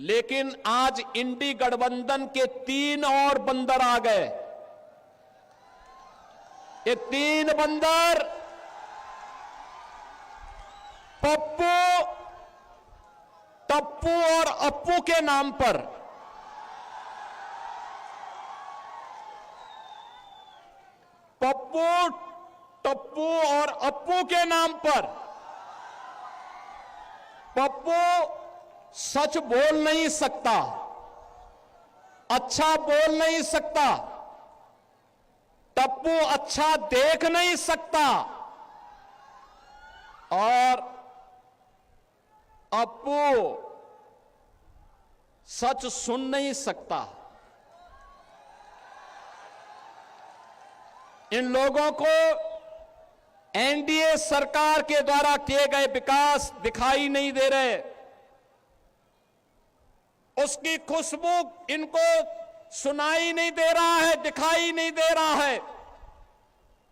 लेकिन आज इंडी गठबंधन के 3 और बंदर आ गए। ये 3 बंदर पप्पू, टप्पू और अप्पू के नाम पर पप्पू, टप्पू और अप्पू के नाम पर पप्पू सच बोल नहीं सकता, अच्छा बोल नहीं सकता, टप्पू अच्छा देख नहीं सकता और अप्पू सच सुन नहीं सकता। इन लोगों को एनडीए सरकार के द्वारा किए गए विकास दिखाई नहीं दे रहे, उसकी खुशबू इनको सुनाई नहीं दे रहा है, दिखाई नहीं दे रहा है।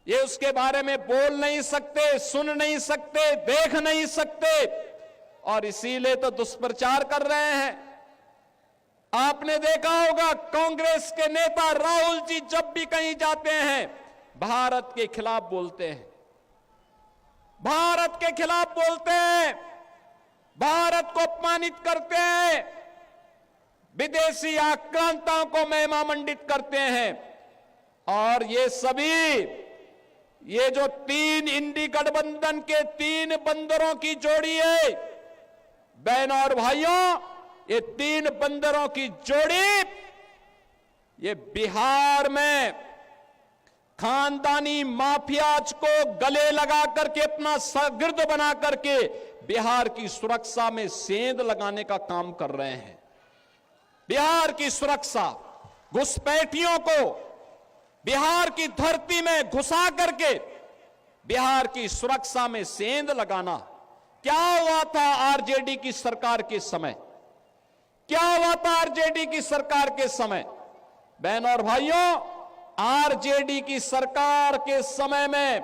ये उसके बारे में बोल नहीं सकते, सुन नहीं सकते, देख नहीं सकते और इसीलिए तो दुष्प्रचार कर रहे हैं। आपने देखा होगा कांग्रेस के नेता राहुल जी जब भी कहीं जाते हैं भारत के खिलाफ बोलते हैं, भारत के खिलाफ बोलते हैं, भारत को अपमानित करते हैं, विदेशी आक्रांताओं को महिमा मंडित करते हैं। और ये सभी, ये जो 3 इंडी गठबंधन के 3 बंदरों की जोड़ी है, बहनों और भाइयों, ये 3 बंदरों की जोड़ी ये बिहार में खानदानी माफियाज को गले लगा करके अपना शागिर्द बना करके बिहार की सुरक्षा में सेंध लगाने का काम कर रहे हैं। बिहार की सुरक्षा, घुसपैठियों को बिहार की धरती में घुसा करके बिहार की सुरक्षा में सेंध लगाना। क्या हुआ था आरजेडी की सरकार के समय, क्या हुआ था आरजेडी की सरकार के समय? बहनों और भाइयों, आरजेडी की सरकार के समय में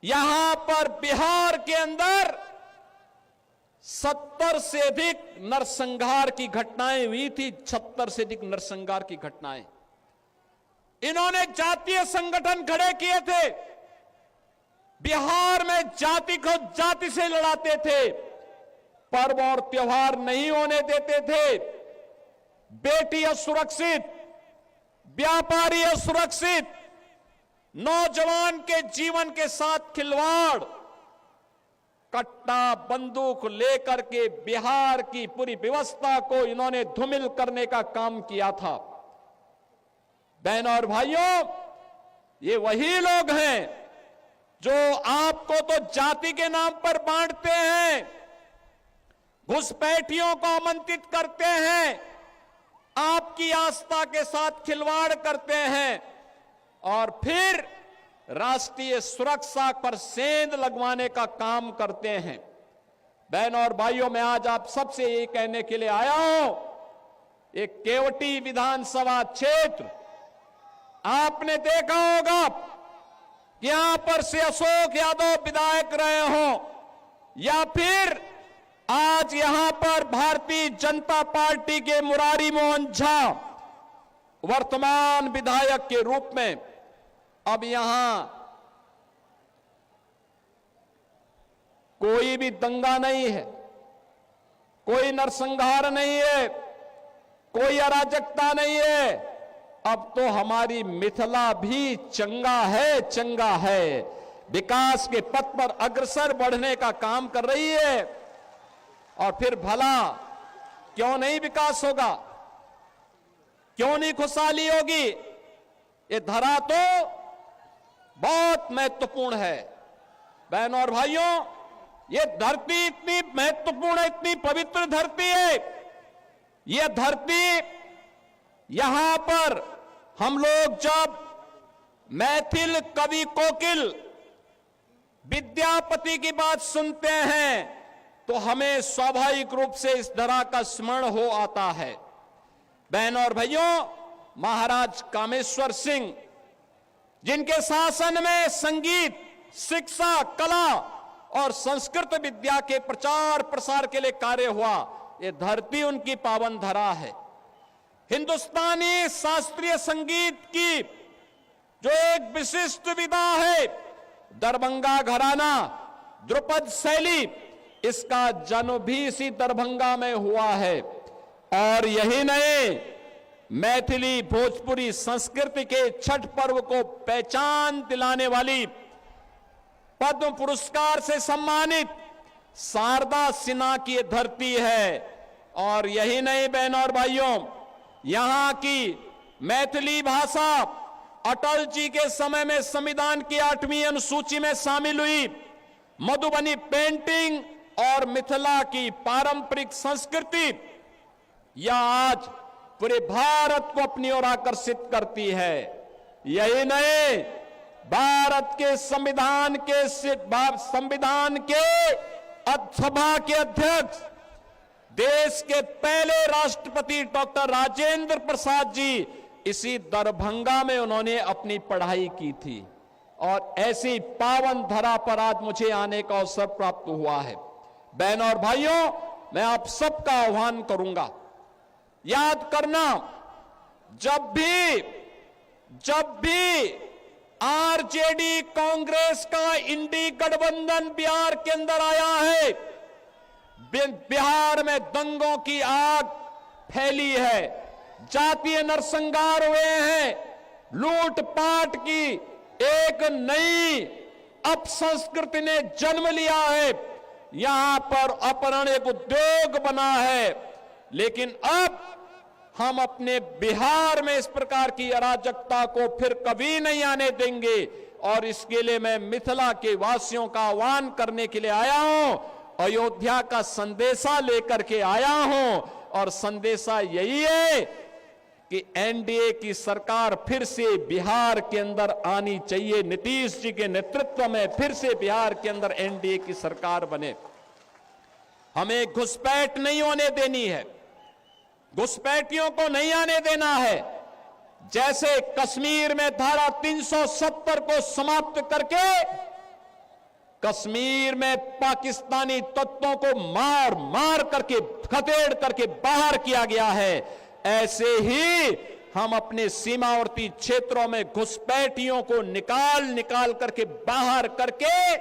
यहां पर बिहार के अंदर 70 से अधिक नरसंहार की घटनाएं हुई थी, 76 से अधिक नरसंहार की घटनाएं। इन्होंने जातीय संगठन खड़े किए थे, बिहार में जाति को जाति से लड़ाते थे, पर्व और त्योहार नहीं होने देते थे, बेटी असुरक्षित, व्यापारी असुरक्षित, नौजवान के जीवन के साथ खिलवाड़, कट्टा बंदूक लेकर के बिहार की पूरी व्यवस्था को इन्होंने धूमिल करने का काम किया था। बहनों और भाइयों, ये वही लोग हैं जो आपको तो जाति के नाम पर बांटते हैं, घुसपैठियों को आमंत्रित करते हैं, आपकी आस्था के साथ खिलवाड़ करते हैं और फिर राष्ट्रीय सुरक्षा पर सेंध लगवाने का काम करते हैं। बहनों और भाइयों, मैं आज आप सबसे ये कहने के लिए आया हूं, एक केवटी विधानसभा क्षेत्र आपने देखा होगा, यहां पर से अशोक यादव विधायक रहे हो या फिर आज यहां पर भारतीय जनता पार्टी के मुरारी मोहन झा वर्तमान विधायक के रूप में, अब यहां कोई भी दंगा नहीं है, कोई नरसंहार नहीं है, कोई अराजकता नहीं है। अब तो हमारी मिथिला भी चंगा है, चंगा है, विकास के पथ पर अग्रसर बढ़ने का काम कर रही है। और फिर भला क्यों नहीं विकास होगा, क्यों नहीं खुशहाली होगी? ये धरा तो बहुत महत्वपूर्ण है। बहनों और भाइयों, ये धरती इतनी महत्वपूर्ण है, इतनी पवित्र धरती है। ये धरती, यहां पर हम लोग जब मैथिल कवि कोकिल विद्यापति की बात सुनते हैं तो हमें स्वाभाविक रूप से इस धरा का स्मरण हो आता है। बहनों और भाइयों, महाराज कामेश्वर सिंह, जिनके शासन में संगीत, शिक्षा, कला और संस्कृत विद्या के प्रचार प्रसार के लिए कार्य हुआ, ये धरती उनकी पावन धरा है। हिंदुस्तानी शास्त्रीय संगीत की जो एक विशिष्ट विधा है, दरभंगा घराना, ध्रुपद शैली, इसका जन्म भी इसी दरभंगा में हुआ है। और यही नहीं, मैथिली भोजपुरी संस्कृति के छठ पर्व को पहचान दिलाने वाली, पद्म पुरस्कार से सम्मानित शारदा सिन्हा की ये धरती है। और यही नहीं बहनों और भाइयों, यहां की मैथिली भाषा अटल जी के समय में संविधान की 8वीं अनुसूची में शामिल हुई। मधुबनी पेंटिंग और मिथिला की पारंपरिक संस्कृति यह आज पूरे भारत को अपनी ओर आकर्षित करती है। यही नहीं, भारत के संविधान के सभा के अध्यक्ष, देश के पहले राष्ट्रपति डॉक्टर राजेंद्र प्रसाद जी इसी दरभंगा में उन्होंने अपनी पढ़ाई की थी। और ऐसी पावन धरा पर आज मुझे आने का अवसर प्राप्त हुआ है। बहनों और भाइयों, मैं आप सबका आह्वान करूंगा, याद करना, जब भी आरजेडी कांग्रेस का इंडी गठबंधन बिहार के अंदर आया है, बिहार में दंगों की आग फैली है, जातीय नरसंहार हुए हैं, लूटपाट की एक नई अपसंस्कृति ने जन्म लिया है। यहां पर अपहरण एक उद्योग बना है। लेकिन अब हम अपने बिहार में इस प्रकार की अराजकता को फिर कभी नहीं आने देंगे। और इसके लिए मैं मिथिला के वासियों का आह्वान करने के लिए आया हूं, अयोध्या का संदेशा लेकर के आया हूं। और संदेशा यही है कि एनडीए की सरकार फिर से बिहार के अंदर आनी चाहिए। नीतीश जी के नेतृत्व में फिर से बिहार के अंदर एनडीए की सरकार बने। हमें घुसपैठ नहीं होने देनी है, घुसपैठियों को नहीं आने देना है। जैसे कश्मीर में धारा 370 को समाप्त करके कश्मीर में पाकिस्तानी तत्वों को मार मार करके, खदेड़ करके बाहर किया गया है, ऐसे ही हम अपने सीमावर्ती क्षेत्रों में घुसपैठियों को निकाल करके बाहर करके,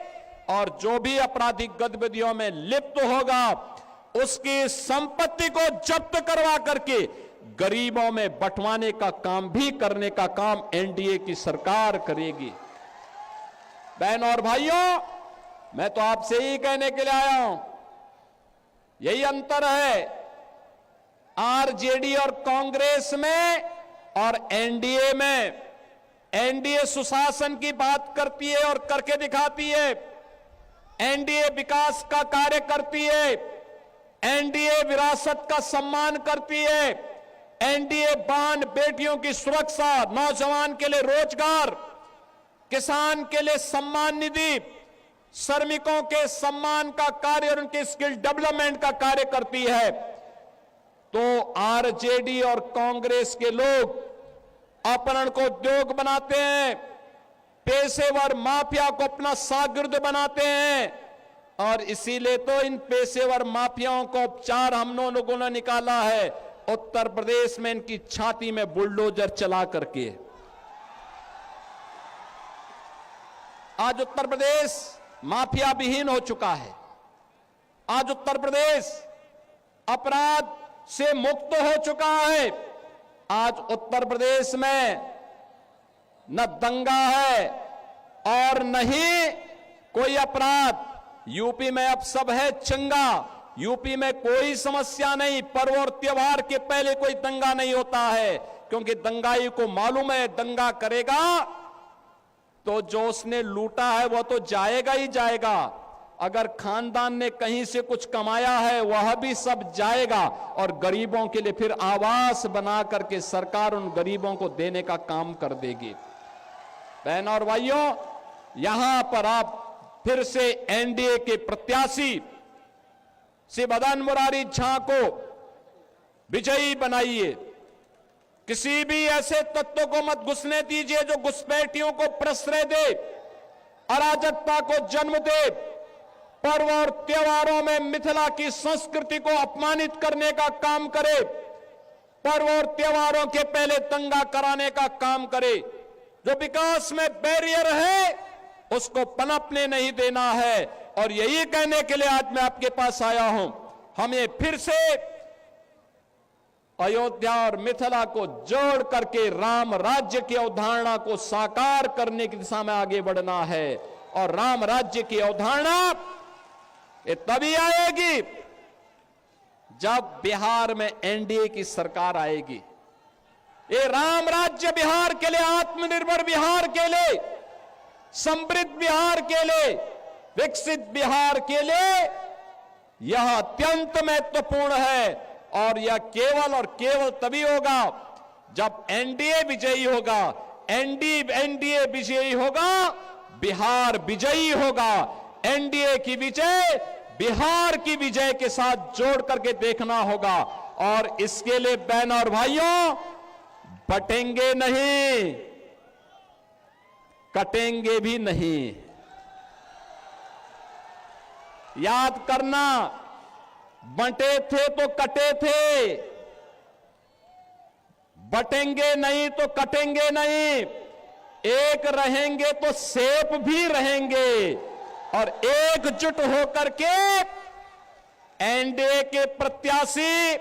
और जो भी आपराधिक गतिविधियों में लिप्त होगा उसकी संपत्ति को जब्त करवा करके गरीबों में बंटवाने का काम भी करने का काम एनडीए की सरकार करेगी। बहनों और भाइयों, मैं तो आपसे ही कहने के लिए आया हूं, यही अंतर है आरजेडी और कांग्रेस में और एनडीए में। एनडीए सुशासन की बात करती है और करके दिखाती है, एनडीए विकास का कार्य करती है, एनडीए विरासत का सम्मान करती है, एनडीए बहन बेटियों की सुरक्षा, नौजवान के लिए रोजगार, किसान के लिए सम्मान निधि, श्रमिकों के सम्मान का कार्य और उनके स्किल डेवलपमेंट का कार्य करती है। तो आरजेडी और कांग्रेस के लोग अपहरण को उद्योग बनाते हैं, पेशेवर माफिया को अपना शागिर्द बनाते हैं। और इसीलिए तो इन पेशेवर माफियाओं को उपचार हम लोगों ने निकाला है उत्तर प्रदेश में, इनकी छाती में बुलडोजर चला करके। आज उत्तर प्रदेश माफिया विहीन हो चुका है। आज उत्तर प्रदेश अपराध से मुक्त हो चुका है। आज उत्तर प्रदेश में न दंगा है और न ही कोई अपराध। यूपी में अब सब है चंगा, यूपी में कोई समस्या नहीं, पर्व और त्योहार के पहले कोई दंगा नहीं होता है, क्योंकि दंगाई को मालूम है दंगा करेगा तो जो उसने लूटा है वो तो जाएगा ही जाएगा। अगर खानदान ने कहीं से कुछ कमाया है वह भी सब जाएगा। और गरीबों के लिए फिर आवास बना करके सरकार उन गरीबों को देने का काम कर देगी। बहनों और भाइयों, यहां पर आप फिर से एनडीए के प्रत्याशी श्री मदन मुरारी झा को विजयी बनाइए। किसी भी ऐसे तत्व को मत घुसने दीजिए जो घुसपैठियों को प्रश्रय दे, अराजकता को जन्म दे, पर्व और त्योहारों में मिथिला की संस्कृति को अपमानित करने का काम करे, पर्व और त्योहारों के पहले दंगा कराने का काम करे, जो विकास में बैरियर है उसको पनपने नहीं देना है। और यही कहने के लिए आज मैं आपके पास आया हूं, हमें फिर से अयोध्या और मिथिला को जोड़ करके राम राज्य की अवधारणा को साकार करने की दिशा में आगे बढ़ना है। और राम राज्य की अवधारणा ये तभी आएगी जब बिहार में एनडीए की सरकार आएगी। ये राम राज्य बिहार के लिए, आत्मनिर्भर बिहार के लिए, समृद्ध बिहार के लिए, विकसित बिहार के लिए यह अत्यंत महत्वपूर्ण है। और यह केवल और केवल तभी होगा जब एनडीए विजयी होगा। एनडीए विजयी होगा, बिहार विजयी होगा। एनडीए की विजय बिहार की विजय के साथ जोड़ करके देखना होगा। और इसके लिए बहन और भाइयों, बटेंगे नहीं, कटेंगे भी नहीं। याद करना, बंटे थे तो कटे थे, बटेंगे नहीं तो कटेंगे नहीं। एक रहेंगे तो सेफ भी रहेंगे। और एकजुट होकर के एनडीए के प्रत्याशी